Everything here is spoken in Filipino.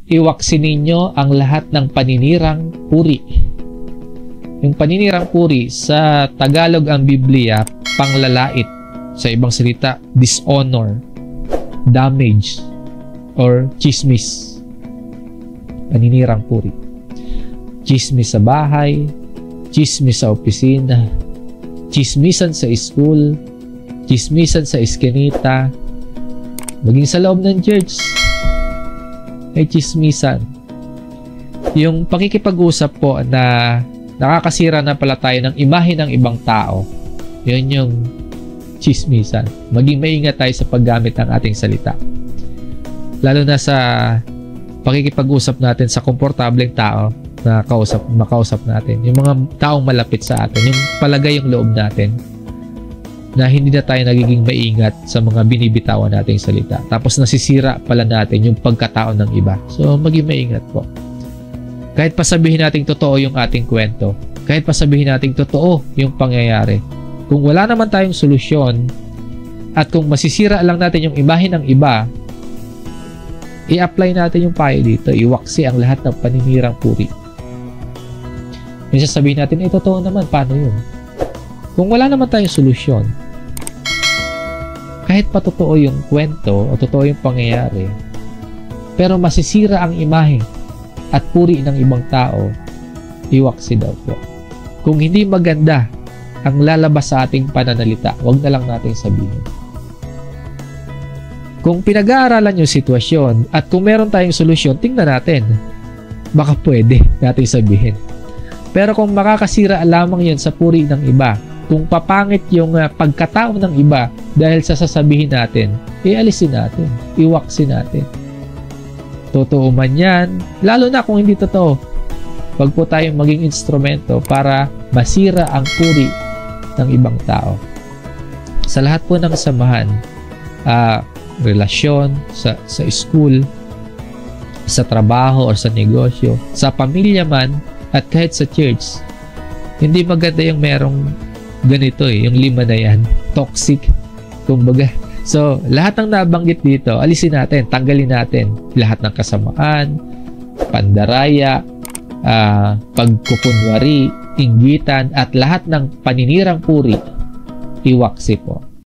iwaksin ninyo ang lahat ng paninirang puri. Yung paninirang puri, sa Tagalog ang Biblia, panglalait. Sa ibang salita, dishonor, damage, or chismis. Paninirang puri. Chismis sa bahay, chismis sa opisina, chismisan sa school, chismisan sa eskinita, maging sa loob ng church, ay chismisan. Yung pakikipag-usap po na nakakasira na pala tayo ng imahe ng ibang tao, yun yung chismisan. Maging maingat tayo sa paggamit ng ating salita. Lalo na sa pakikipag-usap natin sa komportableng tao na makausap natin. Yung mga taong malapit sa atin, yung palagay yung loob natin, na hindi na tayo nagiging maingat sa mga binibitawan nating salita. Tapos nasisira pala natin yung pagkatao ng iba. So, maging maingat po. Kahit pa sabihin nating totoo yung ating kwento, kahit pa sabihin nating totoo yung pangyayari, kung wala naman tayong solusyon, at kung masisira lang natin yung imahe ng iba, i-apply natin yung payo dito, iwaksi ang lahat ng paninirang puri. Yung sasabihin natin, totoo naman, paano yun? Kung wala naman tayong solusyon, kahit pa totoo yung kwento o totoo yung pangyayari, pero masisira ang imahe at puri ng ibang tao, iwaksi daw po. Kung hindi maganda ang lalabas sa ating pananalita, wag na lang nating sabihin. Kung pinag-aaralan yung sitwasyon at kung meron tayong solusyon, tingnan natin. Baka pwede nating sabihin. Pero kung makakasira lamang yun sa puri ng iba, kung papangit yung pagkatao ng iba dahil sa sasabihin natin, ialisin natin, iwaksi natin. Totoo man yan, lalo na kung hindi totoo, wag po tayong maging instrumento para masira ang puri ng ibang tao. Sa lahat po ng samahan, relasyon, sa school, sa trabaho o sa negosyo, sa pamilya man, at kahit sa church, hindi maganda yung merong ganito yung 5 na yan, toxic, kumbaga. So, lahat ng nabanggit dito, alisin natin, tanggalin natin lahat ng kasamaan, pandaraya, pagkukunwari, inggitan, at lahat ng paninirang puri, iwaksi po.